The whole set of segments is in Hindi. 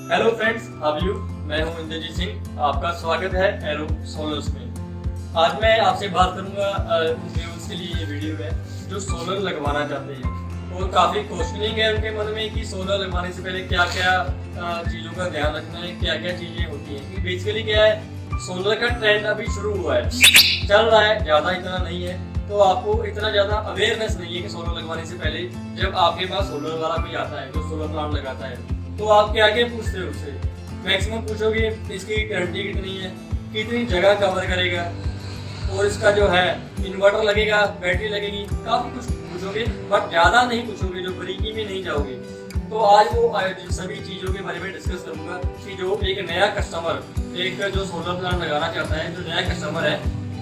Hello friends, how are you? मैं हूं इंद्रजीत सिंह। आपका स्वागत है एरो सोलर्स में। आज मैं आपसे बात करूंगा उन व्यूअर्स के लिए ये वीडियो है जो सोलर लगवाना चाहते हैं और काफ़ी क्वेश्चनिंग है उनके मन में कि सोलर लगवाने से पहले क्या क्या चीज़ों का ध्यान रखना है, क्या क्या चीज़ें होती हैं। कि बेसिकली क्या है, सोलर का ट्रेंड अभी शुरू हुआ है, चल रहा है, ज़्यादा इतना नहीं है, तो आपको इतना ज़्यादा अवेयरनेस नहीं है कि सोलर लगवाने से पहले जब आपके पास सोलर वाला कोई आता है जो सोलर प्लांट लगाता है तो आप क्या क्या पूछते हो उससे। मैक्सिमम पूछोगे इसकी गारंटी कितनी है, कितनी जगह कवर करेगा और इसका जो है इन्वर्टर लगेगा, बैटरी लगेगी, काफ़ी कुछ पूछोगे बट ज़्यादा नहीं पूछोगे, जो बरीकी में नहीं जाओगे। तो आज वो सभी चीज़ों के बारे में डिस्कस करूँगा कि जो एक नया कस्टमर, एक जो सोलर प्लांट लगाना चाहता है, जो नया कस्टमर है,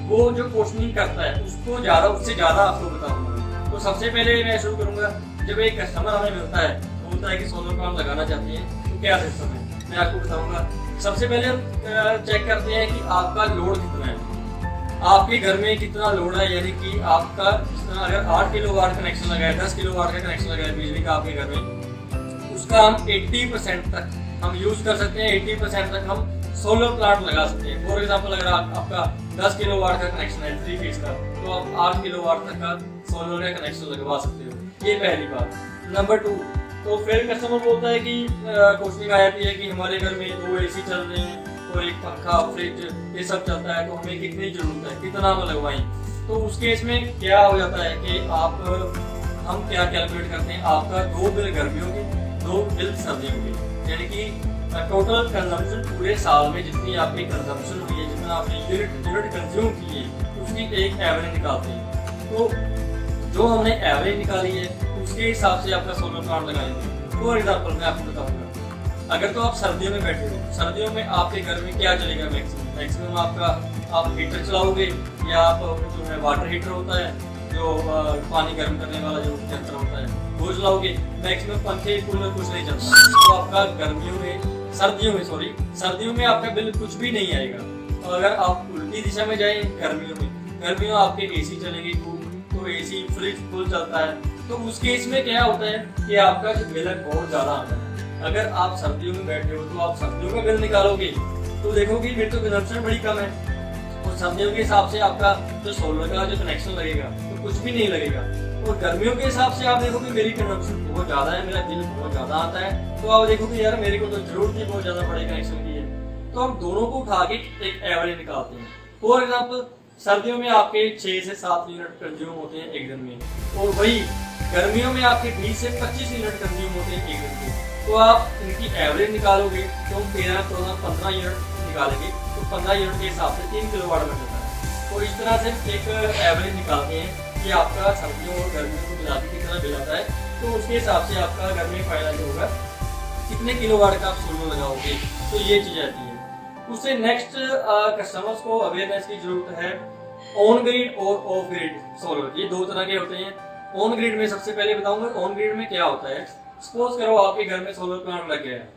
वो जो क्वेश्चनिंग करता है उसको उससे ज़्यादा आपको बताऊँगा। तो सबसे पहले मैं शुरू करूँगा, जब एक कस्टमर हमें मिलता है बोलता है कि सोलर प्लांट लगाना चाहते हैं तो क्या सिस्टम है, मैं आपको बताऊंगा। सबसे पहले हम चेक करते हैं कि आपका लोड कितना है, आपके घर में कितना लोड है। यानी कि आपका अगर 8 किलोवाट कनेक्शन लगा है, 10 किलोवाट का कनेक्शन लगा है बिजली का आपके घर में, उसका हम 80% तक हम यूज कर सकते हैं। 80% तक हम सोलर प्लांट लगा सकते हैं। फॉर एग्जाम्पल, अगर आपका 10 किलोवाट का कनेक्शन है 3 फेज का, तो आप 8 किलोवाट तक का सोलर का कनेक्शन लगवा सकते हो। ये पहली बात। नंबर 2, तो फिर कस्टमर बोलता है कि क्वेश्चनिंग आ जाती है कि हमारे घर में 2 AC चल रहे हैं और एक पंखा, फ्रिज, ये सब चलता है, तो हमें कितनी जरूरत है, कितना हम लगवाएं। तो उस केस में क्या हो जाता है कि हम क्या कैलकुलेट करते हैं, आपका 2 बिल गर्मियों के, 2 बिल सर्दियों के, यानी कि टोटल कंजम्पशन पूरे साल में जितनी आपकी कंजम्पशन हुई है, जितना आपने यूनिट कंज्यूम की है, उसकी एक एवरेज निकालते हैं। तो जो हमने एवरेज निकाली है उसके हिसाब से आपका सोलर प्लांट लगाएंगे। फॉर एग्जाम्पल मैं आपको बताऊंगा, अगर तो आप सर्दियों में बैठे हो, सर्दियों में आपके घर में क्या चलेगा मैक्सिमम आप हीटर चलाओगे या आप जो है वाटर हीटर होता है, जो पानी गर्म करने वाला जो यंत्र होता है, वो चलाओगे। मैक्सिमम पंखे, कूलर कुछ नहीं चलता, तो आपका सर्दियों में आपका बिल कुछ भी नहीं आएगा। और अगर आप उल्टी दिशा में जाए, गर्मियों में आपके AC चलेंगे, तो AC फ्रिज फुल चलता है, तो उस केस में क्या होता है कि आपका जो बिल है बहुत ज़्यादा आता है। अगर आप सर्दियों में बैठे हो तो आप सर्दियों का बिल निकालोगे तो देखोगे मेरी तो कंजम्पशन बड़ी कम है, और सर्दियों के हिसाब से आपका जो सोलर का जो कनेक्शन लगेगा तो कुछ भी नहीं लगेगा। और गर्मियों के हिसाब से आप देखोगे मेरी कंजम्पशन बहुत ज़्यादा है, मेरा बिल बहुत ज़्यादा आता है, तो आप देखोगे यार मेरे को तो जरूरत नहीं बहुत ज़्यादा बड़े कनेक्शन की है। तो हम दोनों को उठा के एक एवरेज निकालते हैं। फॉर एग्जाम्पल, सर्दियों में आपके 6 से 7 यूनिट कंज्यूम होते हैं एक दिन में, और वही गर्मियों में आपके 20 से 25 यूनिट कंज्यूम होते हैं एक दिन में। तो आप इनकी एवरेज निकालोगे तो 13, 14, 15 यूनिट निकालेंगे, तो 15 यूनिट के हिसाब से 3 किलोवाट बन जाता है। तो इस तरह से एक एवरेज निकालते हैं कि आपका सर्दियों और गर्मियों को मिला के कितना बिल आता है। तो उसके हिसाब से आपका घर में फायदा जो होगा, कितने किलोवाट का आप सोलर लगाओगे, तो ये चीज़ आती है। उससे नेक्स्ट कस्टमर्स को अवेयरनेस की जरूरत है ऑन ग्रिड और ऑफ ग्रिड सोलर। ये 2 तरह के होते हैं। ऑन ग्रिड में सबसे पहले बताऊंगा ऑन ग्रिड में क्या होता है। सपोज करो आपके घर में सोलर प्लांट लग गया है,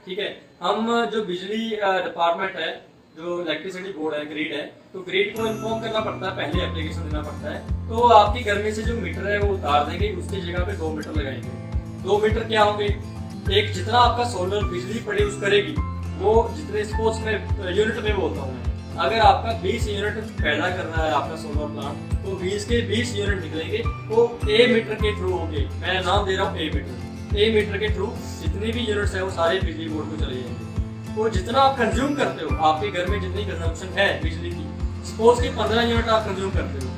ठीक है। हम जो बिजली डिपार्टमेंट है, जो इलेक्ट्रिसिटी बोर्ड है, ग्रिड है, तो ग्रिड को इन्फॉर्म करना पड़ता है, पहले एप्लीकेशन देना पड़ता है। तो आपके घर में से जो मीटर है वो उतार देंगे, उसकी जगह पे 2 मीटर लगाएंगे। 2 मीटर क्या होंगे, एक जितना आपका सोलर बिजली प्रोड्यूस करेगी वो जितने स्पोर्ट्स में यूनिट में बोलता हूँ, अगर आपका 20 यूनिट पैदा कर रहा है आपका सोलर प्लांट, तो 20 के 20 यूनिट निकलेंगे, तो A मीटर के थ्रू होंगे। मैं नाम दे रहा हूँ A मीटर के थ्रू जितने भी यूनिट्स है वो सारे बिजली बोर्ड को चले जाएंगे। तो जितना आप कंज्यूम करते हो, आपके घर में जितनी कंजम्पशन है बिजली की, सपोज कि 15 यूनिट आप कंज्यूम करते हो,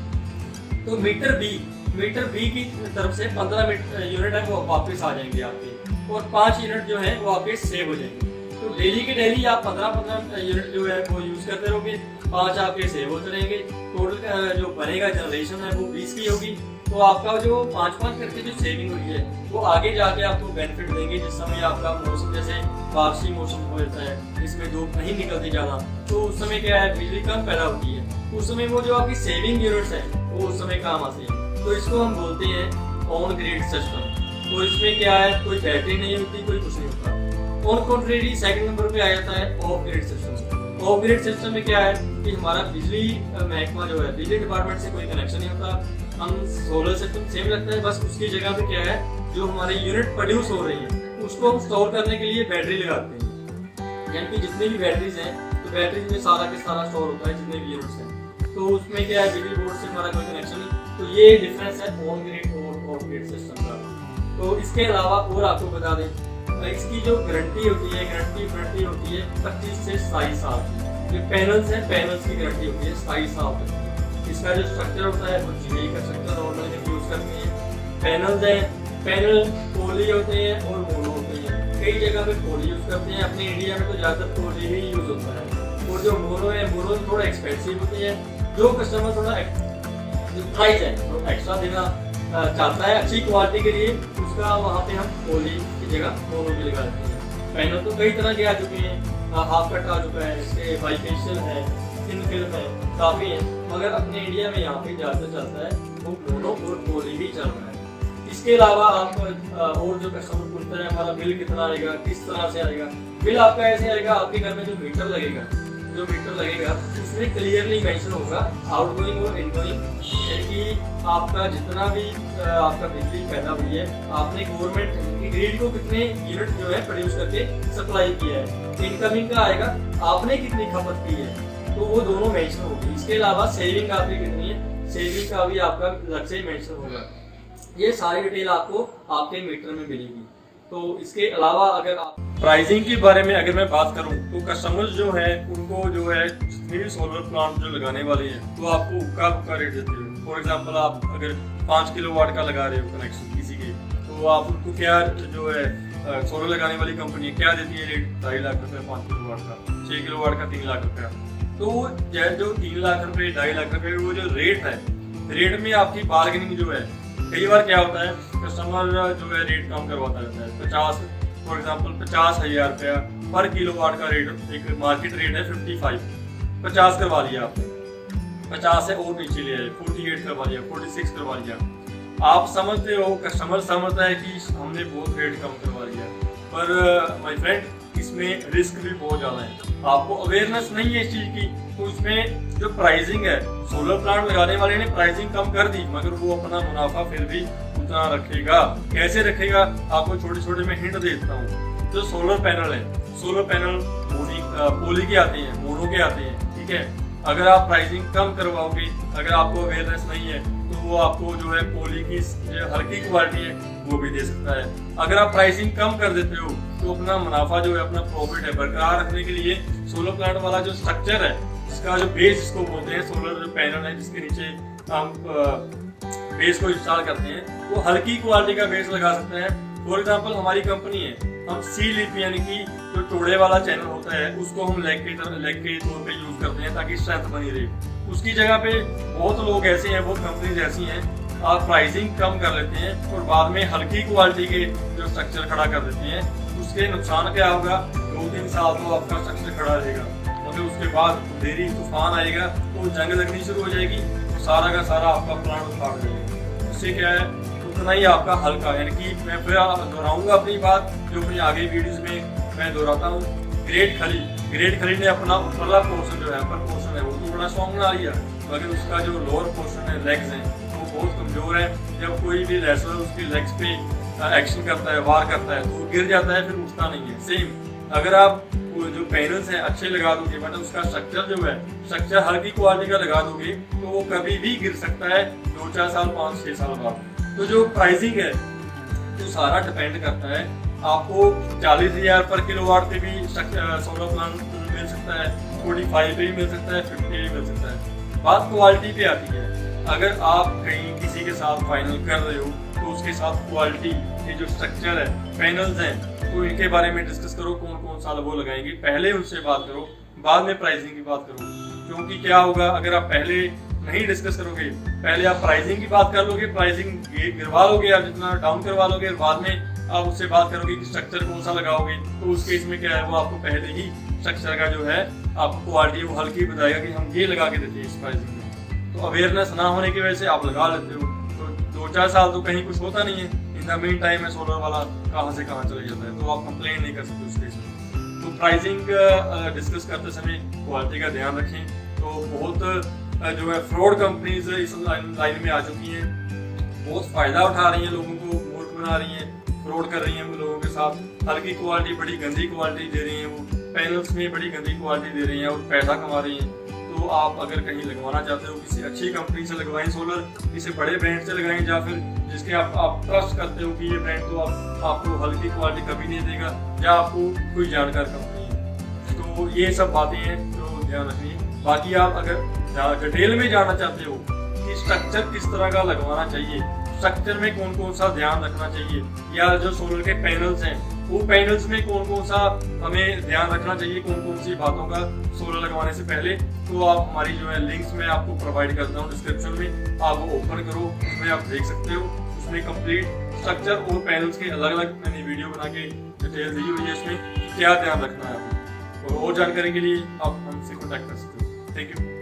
तो मीटर बी की तरफ से 15 यूनिट है वो वापस आ जाएंगे आपके, और 5 यूनिट जो है वो आपके सेव हो जाएंगे। तो डेली के डेली आप 15 यूनिट जो है वो यूज करते रहोगे, 5 आपके सेव होते रहेंगे। टोटल जो बनेगा जनरेशन है वो 20 की होगी। तो आपका जो 5-5 करके जो सेविंग हुई है वो आगे जाके आपको बेनिफिट देंगे। जिस समय आपका मौसम जैसे बारिशी मौसम हो जाता है, इसमें धूप नहीं निकलती ज़्यादा, तो उस समय क्या है बिजली कम पैदा होती है, उस समय वो जो आपकी सेविंग यूनिट्स है वो उस समय काम आती है। तो इसको हम बोलते हैं ऑन ग्रिड सिस्टम। तो इसमें क्या है, कोई बैटरी नहीं होती, कोई कुछ नहीं होता। ऑन कॉन्ट्रेरी सेकंड नंबर पे आ जाता है of grid system. Of grid system में क्या है कि हमारा बिजली महकमा जो है, बिजली डिपार्टमेंट से कोई कनेक्शन नहीं होता, हम सोलर सिस्टम सेम लगता है, बस उसकी जगह पे क्या है जो हमारे यूनिट प्रोड्यूस हो रही है उसको हम स्टोर करने के लिए बैटरी लगाते हैं। यानी कि जितनी भी बैटरीज हैं, तो बैटरीज में सारा के सारा स्टोर होता है जितने भी यूनिट्स हैं। तो उसमें क्या है, बिजली बोर्ड से हमारा कोई कनेक्शन नहीं। तो ये डिफरेंस है ऑन ग्रिड और ऑफ ग्रिड सिस्टम का। तो इसके अलावा और आपको बता दें, इसकी जो गारंटी होती है, गारंटी होती है 25 से 27 साल की। जो पैनल्स हैं, पैनल्स की गारंटी होती है 27 साल तक। इसका जो स्ट्रक्चर होता है वो GE का स्ट्रक्चर नॉर्मली यूज करते हैं। पैनल्स हैं, पैनल पोली होते हैं और मोनो होते हैं। कई जगह पे पोली यूज करते हैं, अपने इंडिया में तो ज्यादातर पोली ही यूज होता है। और जो मोनो है, मोनो थोड़ा एक्सपेंसिव होते हैं। जो कस्टमर थोड़ा प्राइस है तो एक्स्ट्रा देना चाहता है अच्छी क्वालिटी के लिए, उसका वहाँ पे हम पोली की जगह मोनो भी लगा देते हैं। पैनल तो कई तरह के आ चुके हैं, हाफ कट आ चुका है, इसके बाइफेशियल है, थिन फिल्म है, काफ़ी है। मगर अपने इंडिया में यहाँ पे ज़्यादा चलता है वो मोनो और पोली ही चल रहा है। इसके अलावा आप और जो कस्टमर पूछते हैं हमारा बिल कितना आएगा, किस तरह से आएगा, बिल आपका ऐसे आएगा, आपके घर में जो मीटर लगेगा उसमें क्लियरली मेंशन होगा आउटगोइंग और इनगोइंग, यानी आपका जितना भी आपका बिजली पैदा हुई है, आपने गवर्नमेंट की ग्रिड को कितने यूनिट जो है प्रोड्यूस करके सप्लाई किया है। इनकमिंग का आएगा आपने कितनी खपत की है, तो वो दोनों मेंशन होगी। इसके अलावा सेविंग आपकी कितनी है, सेविंग का भी आपका अलग से मेंशन होगा। ये सारी डिटेल आपको आपके मीटर में मिलेगी। तो इसके अलावा अगर आप प्राइसिंग के बारे में अगर मैं बात करूं, तो कस्टमर्स जो है उनको जो है जितने भी सोलर प्लांट जो लगाने वाले हैं तो आपको उक्का रेट देते हैं। फॉर एग्जांपल आप अगर 5 किलोवाट का लगा रहे हो कनेक्शन किसी के, तो आप उनको क्या जो है सोलर लगाने वाली कंपनी क्या देती है रेट, 2.5 लाख रुपए 5 किलोवाट का, 6 किलोवाट का 3 लाख रुपया। तो जो 3 लाख रुपए 2.5 लाख रुपए वो जो रेट है, रेट में आपकी बार्गेनिंग जो है, कई बार क्या होता है कस्टमर जो है रेट कम करवाता रहता है। 50 फॉर एग्जांपल 50,000 रुपया पर किलोवाट का रेट, एक मार्केट रेट है 55, 50 करवा लिया आपने, 50 से और नीचे ले आए, 48 करवा लिया, 46 करवा लिया। आप समझते हो, कस्टमर समझता है कि हमने बहुत रेट कम करवा लिया, पर माय फ्रेंड इसमें रिस्क भी बहुत ज़्यादा है। आपको अवेयरनेस नहीं है इस चीज़ की, तो इसमें जो प्राइसिंग है, सोलर प्लांट लगाने वाले ने प्राइसिंग कम कर दी मगर वो अपना मुनाफा फिर भी उतना रखेगा। कैसे रखेगा, आपको छोटे छोटे मैं हिंट दे देता हूँ। जो सोलर पैनल है, सोलर पैनल पोली के आते हैं, मोनो के आते हैं, ठीक है। अगर आप प्राइसिंग कम करवाओगे, अगर आपको अवेयरनेस नहीं है, तो वो आपको जो है पोली की जो हल्की क्वालिटी है वो भी दे सकता है। अगर आप प्राइसिंग कम कर देते हो तो अपना मुनाफा जो है, अपना प्रॉफिट है बरकरार रखने के लिए सोलर प्लांट वाला जो स्ट्रक्चर है, इसका जो बेस जिसको बोलते हैं, सोलर जो पैनल है जिसके नीचे हम बेस को इंस्टॉल करते हैं, वो हल्की क्वालिटी का बेस लगा सकते हैं। फॉर एग्जांपल हमारी कंपनी है, हम सी लिप यानी कि जो चौड़े वाला चैनल होता है उसको हम लेग के तौर पे यूज करते हैं ताकि स्ट्रेंथ बनी रहे। उसकी जगह पे बहुत लोग ऐसे हैं, बहुत कंपनीज ऐसी हैं, आप प्राइसिंग कम कर लेते हैं और बाद में हल्की क्वालिटी के जो स्ट्रक्चर खड़ा कर देते हैं। उसके नुकसान क्या होगा, 2-3 साल तो आपका स्ट्रक्चर खड़ा रहेगा, मतलब उसके बाद अंधेरी तूफान आएगा तो जंग लगनी शुरू हो जाएगी, तो सारा का सारा आपका प्लांट उखाड़ जाएगा। उससे क्या है, उतना ही आपका हल्का, यानी कि मैं फिर दोहराऊंगा अपनी बात जो अपनी आगे वीडियोस में मैं दोहराता हूँ। ग्रेट खली ने अपना ऊपरला पोर्शन जो है, अपर पोर्शन है, वो तो बड़ा स्ट्रॉन्ग बना लिया, मगर उसका जो लोअर पोर्शन है, लेग्स हैं, तो वो बहुत कमजोर है। जब कोई भी रेसलर उसकी लेग्स पे एक्शन करता है, वार करता है, तो वो गिर जाता है, फिर उठता नहीं है। सेम अगर आप जो पैनल्स हैं अच्छे लगा दोगे, मतलब उसका स्ट्रक्चर जो है, स्ट्रक्चर हल्की क्वालिटी का लगा दोगे, तो वो कभी भी गिर सकता है 2-4 साल 5-6 साल बाद। तो जो प्राइसिंग है तो सारा डिपेंड करता है, आपको 40,000 पर किलोवाट पे भी सोलर प्लांट मिल सकता है, 45 पे भी मिल सकता है, 50 पे भी मिल सकता है। बात क्वालिटी पे आती है। अगर आप कहीं किसी के साथ फाइनल कर रहे हो तो उसके साथ क्वालिटी, ये जो स्ट्रक्चर है, पैनल्स हैं, तो इनके बारे में डिस्कस करो, कौन कौन सा वो लगाएंगे, पहले उनसे बात करो, बाद में प्राइसिंग की बात करो। क्योंकि क्या होगा, अगर आप पहले नहीं डिस्कस करोगे, पहले आप प्राइसिंग की बात कर लोगे, प्राइसिंग गिरवा लोगे, आप जितना डाउन करवा लोगे, बाद में आप उससे बात करोगे कि स्ट्रक्चर कौन सा लगाओगे, तो उस केस में क्या है, वो आपको पहले ही स्ट्रक्चर का जो है आपको क्वालिटी वो हल्की बताएगा कि हम ये लगा के देते हैं इस प्राइसिंग में। तो अवेयरनेस ना होने की वजह से आप लगा लेते हो, तो 2-4 साल तो कहीं कुछ होता नहीं है, इन द मीन टाइम में सोलर वाला कहाँ से कहाँ चले जाता है, तो आप कंप्लेन नहीं कर सकते उस केस में। तो प्राइसिंग डिस्कस करते समय क्वालिटी का ध्यान रखें। तो बहुत जो है फ्रॉड कंपनीज इस लाइन में आ चुकी हैं, बहुत फायदा उठा रही हैं, लोगों को मूर्ख बना रही हैं, फ्रॉड कर रही हैं लोगों के साथ, हल्की क्वालिटी बड़ी गंदी क्वालिटी दे रही हैं, वो पैनल्स में बड़ी गंदी क्वालिटी दे रही हैं और पैसा कमा रही हैं, तो आप अगर कहीं लगवाना चाहते हो किसी अच्छी कंपनी से लगवाएं सोलर, किसी बड़े ब्रांड से लगाएं, या फिर जिसके आप ट्रस्ट करते हो कि ये ब्रांड तो आपको हल्की क्वालिटी कभी नहीं देगा, या आपको कोई जानकार कंपनी है। तो ये सब बातें हैं जो ध्यान रखनी है। बाकी आप अगर डिटेल में जानना चाहते हो कि स्ट्रक्चर किस तरह का लगवाना चाहिए, स्ट्रक्चर में कौन कौन सा ध्यान रखना चाहिए, या जो सोलर के पैनल्स हैं वो पैनल्स में कौन कौन सा हमें ध्यान रखना चाहिए, कौन कौन सी बातों का सोलर लगवाने से पहले, तो आप हमारी जो है लिंक्स मैं आपको प्रोवाइड करता हूँ डिस्क्रिप्शन में, आप वो ओपन करो, उसमें आप देख सकते हो। उसमें कंप्लीट स्ट्रक्चर और पैनल्स के अलग अलग मैंने वीडियो बना के डिटेल दी हुई है, इसमें क्या ध्यान रखना है। और जानकारी के लिए आप हमसे कॉन्टैक्ट कर सकते हो। Thank you.